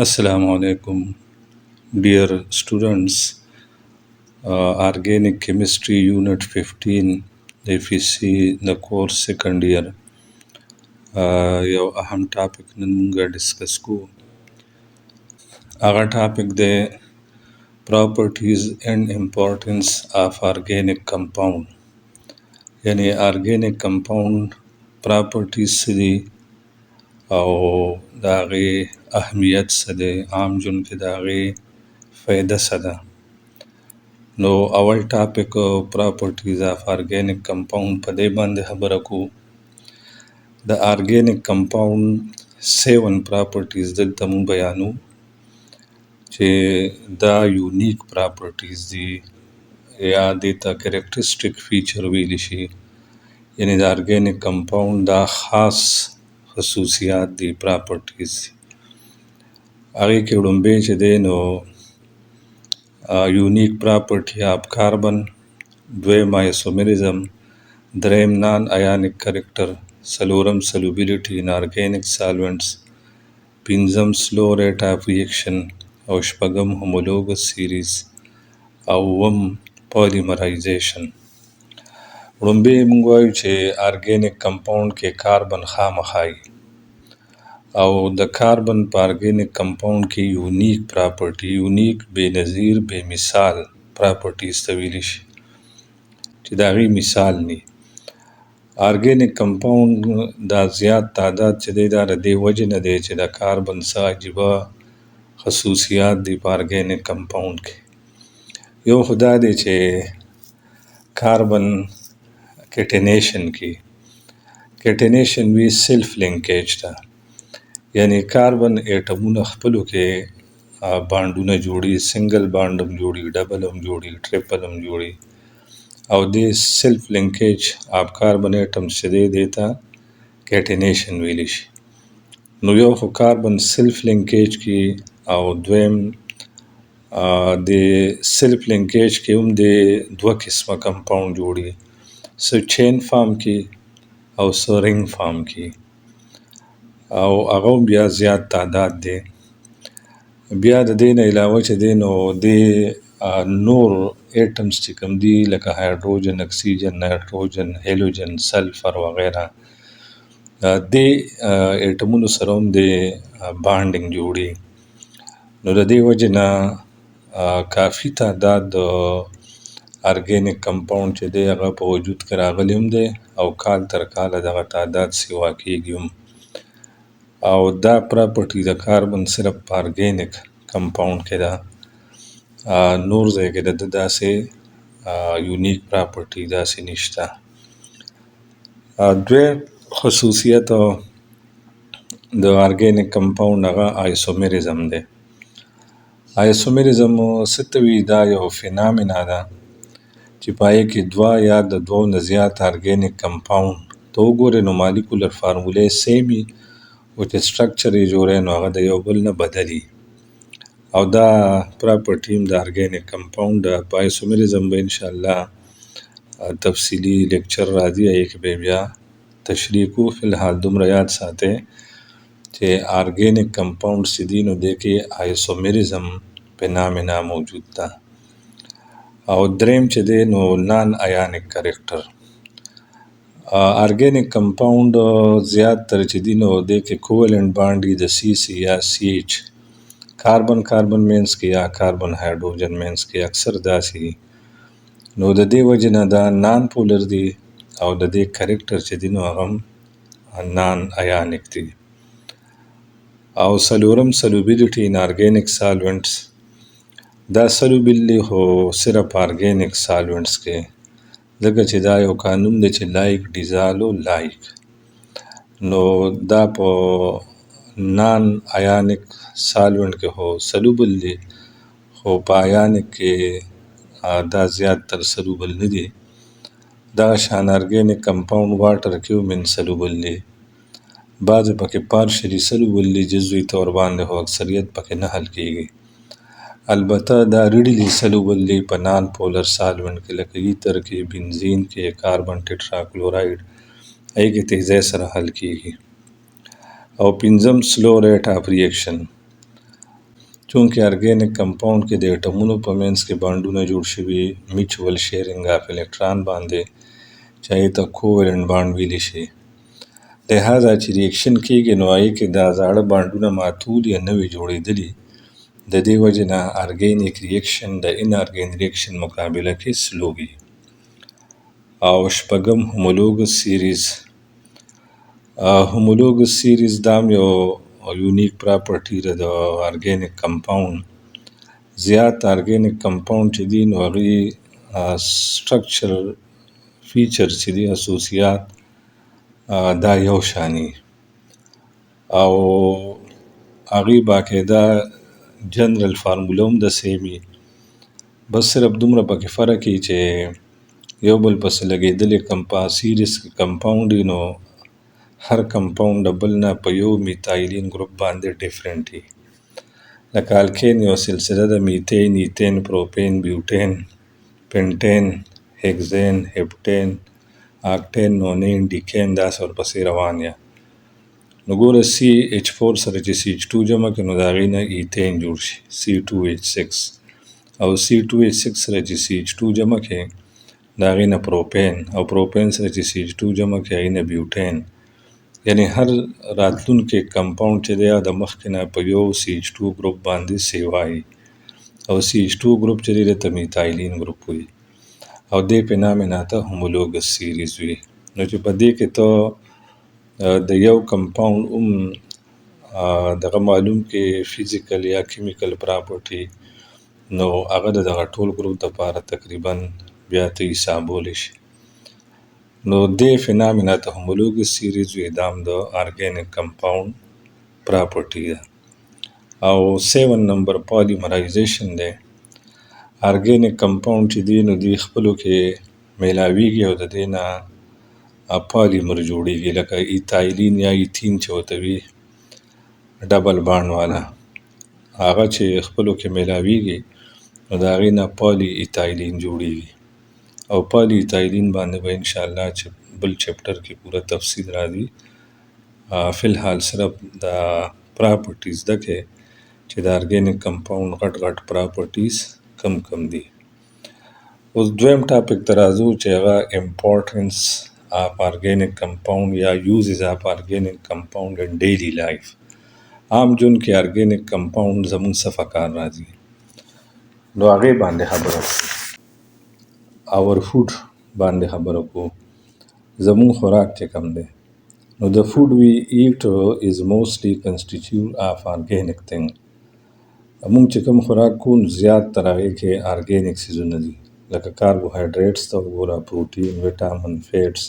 Assalamu alaikum, dear students. Organic Chemistry Unit 15, if you see the course second year, یو اهم ټاپک نن مونږ ډسکس کوو. هغه ټاپک دی properties and importance of organic compound. یعنی organic compound properties څه دي او د هغې اهمیت څه دی، عام ژوند کې د هغې فایده څه ده. نو اول ټاپک properties of organic compound په دې باندې خبره کوو. د organic compound 7 properties دلته مونږ بیانو چې دا یونیک properties دي یا دې ته characteristic feature ویلی شي. یعنی د organic compound دا خاص خصوصیات دي، properties دي. هغې کې وړومبی چې دی نو unique property of carbon، دویم isomerism، دریم non ionic character، څلورم solubility in organic solvents، پنځم slow rate of reaction او شپږم homologous series او اووم polymerization. وړومبی موږ وایو چې organic compound کې کاربن خامخا وي او د کاربن په organic compound کې یونیک پراپرټي، یونیک بې نظیر بې مثال پراپرټیز ته ویلی شي چې د هغې مثال ني. organic compound دا زیات تعداد چې دی دا د دې وجې نه دی چې د کاربن څه عجیبه خصوصیات دي په organic compound کې. یو خو دا دی چې کاربن کټینیشن کې کټینیشن وي سیلف لینکیج ته، یعنی کاربن ایټمونه خپلو کې بانډونه جوړي، سنگل بانډ هم جوړي، ډبل هم جوړي، ټریپل هم جوړي او دې سیلف لینکیج آف کاربن ایټمز چې دی دې ته کټینیشن ویلی شي. نو یو خو کاربن سیلف لینکیج کې او دویم د سیلف لینکیج کې هم د دوه قسمه کمپاوند جوړي، څه چین فارم کې او څه رنګ فارم کې او هغه هم بیا زیات تعداد دی. بیا د دې نه علاوه چې دی نو د نور ایټمز چې کوم دي لکه هایدروجن، اکسیجن، نایټروجن، هیلوجن، سلفر وغیره دې ایټمونو سره هم د بانډینګ جوړي. نو د دې وجې نه کافي تعداد د ارګینک کمپاوند چې دی هغه په وجود کې راغلی هم دی او کال تر کاله دغه تعداد سیوا کیږي هم. او دا پراپرټي د کاربن صرف په ارګینک کمپاوند کې ده، نور ځای کې د ده داسې یونیک پراپرټي داسې نشته. دویم خصوصیت د ارګینک کمپاوند هغه آیسومریزم دی. آیسومریزم څه ته وایي؟ دا یو فینامنا ده چې په هغې کې دوه یا د دوو نه زیات ارګینک کمپاوند ته وګورئ نو مالیکولر فارمولې سیم وي او چې سټرکچر یې جوړی نو هغه د یو بل نه بدل وي او دا پراپرټي هم د ارګینک کمپاوند ده. په آیسومریزم به انشاءالله تفصیلي لیکچر راځي، هغې کې به بیا تشریح کوو. فی الحال دومره یاد ساتئ چې ارګینک کمپاوند چې دي نو دې کې آیسومریزم فینامنا موجود ده. او دریم چې دی نو نان ایانک کرکټر. ارګینک کمپاوند زیات تر چې دي نو دې کې کوولنټ بانډ وي د سی سی یا سی ایچ، کاربن کاربن مینس کې یا کاربن هایدروجن مینس کې اکثر داسې دي. نو د دې وجې نه دا نان پولر دي او د دې کرکټر چې دي نو هغه هم نان ایانک دي. او څلورم سلوبیلیټي ان ارګینک سالونټس. دا سلوبل دی خو صرف ارګینک سالونټس کې، ځکه چې دا یو قانون دی چې لایک ډیزالو لایک. نو دا په نان ایانک سالونټ کې خو سلوبل دی خو په ایانک کې دا زیات تر سلوبل نه دي. دغه شان ارګینک کمپاوند واټر کې هم انسلوبل دی، بعضې پکې پارشلي سلوبل دي جزوي طور باندې خو اکثریت پکې نه حل کیږي. البته دا ریډیلی سلوبل دی په نان پولر سالونټ کې لکه ایتر کې، بنزین کې، کاربن ټیټرا کلورایډ، هغې کې تیزۍ سره حل کیږي. او پنځم سلو ریټ اف ریاکشن. چونکې ارګینیک کمپاوند کې د اټمونو په منځ کې بانډونه جوړ شوي میچوال شیرینګ اف الکتران باندې چې هغې ته کوولنټ بانډ ویلی شي. لہذا چې ریاکشن کېږي نو هغې کې دا زاړه بانډونه ماتول یا نوي جوړېدلي. د دې وجې نه ارګینیک ریاکشن د ان ارګین ریاکشن مقابله کې سلو وي. او شپږم هومولوګس سیریز. هومولوګس سیریز دا هم یو یونیک پراپرټي ده د ارګینیک کمپاوند. زیات ارګینیک کمپاوند چې دي نو هغې سټرکچرل فیچر چې دي خصوصیات دا یو شاني او هغې باقاعده جنرال فارموله هم د سیم وي. بس صرف دومره پکې فرق وي چې یو بل پسې لګېدلې سیریز کمپاوند وي نو هر کمپاوند د بل نه په یو میتایلین ګروپ باندې ډیفرنټ وي. لکه الکین یو سلسله ده، میتین، ایتین، پروپین، بیوټین، پنټین، هیکزین، هپټین، آکټین، نونین، ډیکین، داسې ورپسې روان یا. نو ګوره CH4 سره چې CH2 جمع کړي نو د هغې نه ایتین جوړ شي C2H6 او C2H6 سره چې CH2 جمع کړي د هغې نه پروپین او پروپین سره چې CH2 جمع کړي هغې نه بیوټین. یعنې هر راتلونکی کمپاوند چې دی د مخکې نه په یو CH2 ګروپ باندې سیوایي او CH2 ګروپ چې دی دته میتایلین ګروپ وي او دې په نامې ناته هومولوګس سیریز وي. نو چې په دې کې ته د یو کمپاوند دغه معلوم کې فزیکل یا کیمیکل پراپرټي نو هغه د دغه ټول ګروپ دپاره تقریبا بیا ته حسابولی شي. نو دې فنامنا ته هومولوګس سیریز وي. دا هم د ارګینیک کمپاوند پراپرټي ده. او 7 نمبر پالیمرایزیشن دی. ارګینیک کمپاوند چې دی نو دوی خپلو کې میلاویږي او د دې نه پالیمر جوړیږي لکه ایتایلین یا ایتین چې ورته وي ډبل بانډ والا. هغه چې خپلو کې میلاویږي نو د هغې نه پالی ایتایلین جوړیږي او پالی ایتایلین باندې به انشاءالله چې بل چپټر کې پوره تفصیل راځي. فی الحال صرف د پراپرټیز ده کې چې د ارګینیک کمپاوند غټ غټ پراپرټیز کم دي. اوس دویم ټاپک ته راځو چې هغه امپورټنس آف ارګینیک کمپاوند یا یوزز آف ارګینیک کمپاوند ان ډیلی لایف. عام ژوند کې ارګینیک کمپاوند زموږ څه په کار راځي نو هغې باندې خبره کوو. اور فوډ باندې خبره کوو. زموږ خوراک چې کوم دی نو the food we eat is mostly constitute of organic thing. موږ چې کوم خوراک کوو نو زیات تر هغې کې ارګینیک څیزونه دي لکه کاربوهایډریټس ته وګوره، پروټین، ویټامین، فیټس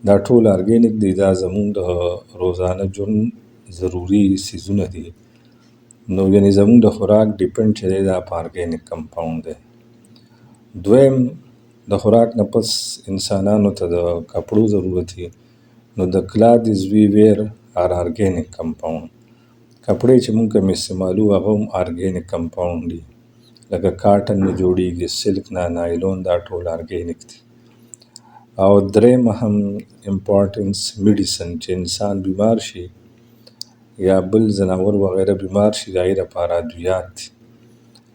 دا ټول ارګینیک دي. دا زموږ د روزانه ژوند ضروري څیزونه دي. نو یعنې زموږ د خوراک ډیپنډ چې دی دا په ارګینیک کمپاوند دی. دویم د خوراک نه پس انسانانو ته د کپړو ضرورت وي نو د کلادز وی ویر آر ارګینیک کمپاوند. کپړې چې موږ کوم استعمالو هغه هم ارګینیک کمپاوند دي لکه کاټن نه جوړیږي، سلک نه، نایلون دا ټول ارګینیک دي. او دریم هم امپورټنس میډیسن چې انسان بیمار شي یا بل ځناور وغیره بیمار شي د هغې دپاره ادویات دي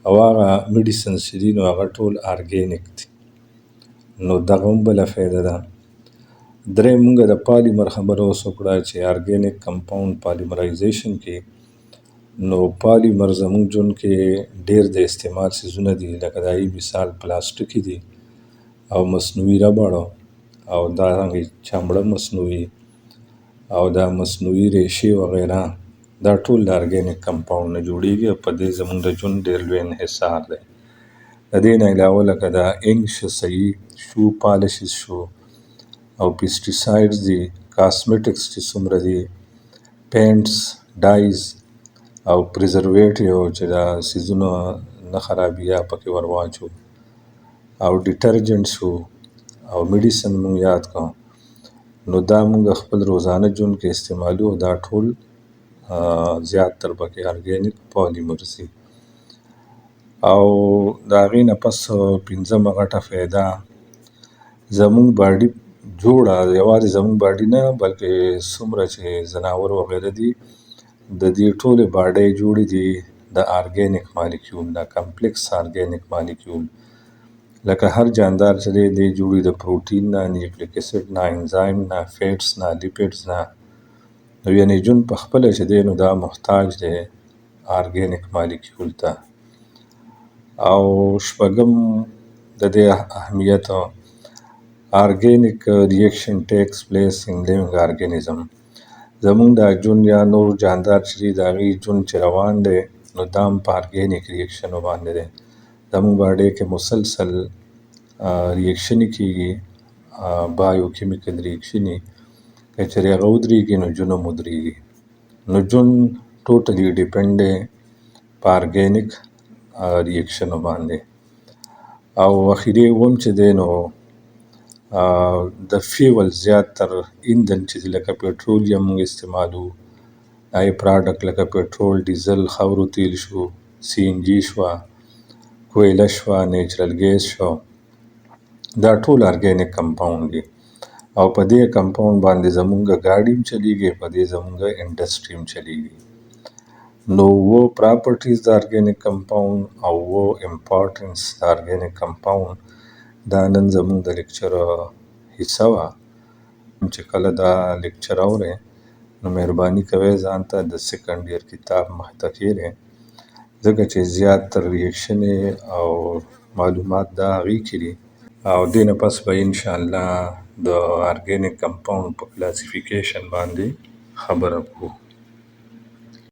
او هغه میډیسنز چې دي نو هغه ټول ارګینیک دي. نو دغه هم بله فایده ده. دریم موږ د پالیمر خبره اوس وکړه چې ارګینیک کمپاوند پالیمرایزیشن کې نو پالیمر زموږ ژوند کې ډیر د استعمال څیزونه دي لکه د هغې مثال پلاستیکي دي او مصنوعي ربړ او دارنګې چمړه مصنوعي او دا مصنوعي ریشې وغیره دا ټول د ارګینیک کمپاوند نه جوړیږي او په دې زموږ د ژوند ډیر لوی انحصار دی. د دې نه علاوه لکه دا انک شو، صحیح شو پالشز شو او پیسټیسایډز دي، کاسمیټکس چې څومره دي، پینټس، ډایز او پریزرویټیو چې دا څیزونه نه خرابي یا پکې ور واچو او ډیټرجنټ شو او میډیسن مونږ یاد کړو نو دا مونږ خپل روزانه ژوند کې استعمالو. دا ټول زیات تر پکې ارګینیک پالیمرز دي. او د هغې نه پس پنځمه غټه فایده زموږ باډي جوړه، یوازې زموږ باډي نه بلکې څومره چې ځناور وغیره دي د دې ټولې باډۍ جوړې دي د ارګینیک مالیکول دا کمپلیکس ارګینیک مالیکول لکه هر جاندار چې دی جوړي د پروټین نه، نیوکلیک اسید نه، انزایم نه، فیټس نه، لیپیډز نه. نو یعنې جون په خپله چې دی نو دا محتاج دی ارګینیک مالیکول ته. او شپږم د دې اهمیت organic reaction takes place in living organism. زمونږ دا جون یا نور جاندار چې دي د هغې جون چې روان دی نو دا هم په ارګینیک ریاکشنو باندې دی. زمونږ باډۍ کې مسلسل ریاکشنې کېږي، بایو کیمیکل ریاکشنې. که چېرې هغه ودرېږي نو جون هم ودرېږي. نو جون ټوټلی ډیپنډ دی په ارګینیک ریاکشنو باندې. او اخري اووم چې دی نو د فیول زیاتر ایندن چې دي لکه پټرولیم موږ استعمالو، هغې پراډکټ لکه پټرول، ډیزل، خاورو تیل شو، سی ان جي شوه، کویله شوه، نیچرل ګیس شو، دا ټول ارګینیک کمپاوند دي. او په دې کمپاوند باندې زمونږ ګاډي هم چلیږي، په دې زمونږ انډسټري هم چلیږي. نو وہ پراپرټیز د ارګینیک کمپاوند او وہ امپورټنس د ارګینیک کمپاوند دا نن زمونږ د لیکچر حصه وه. چې کله دا لیکچر اورئ نو مهرباني کوئ ځان ته د سیکنډ ایئر کتاب مخې ته کښېنئ، ځکه چې زیاتر ریاکشنې او معلومات دا هغې کې دي. او دې نه پس به انشاءالله د ارګینیک کمپاوند په کلاسیفیکیشن باندې خبره کوو.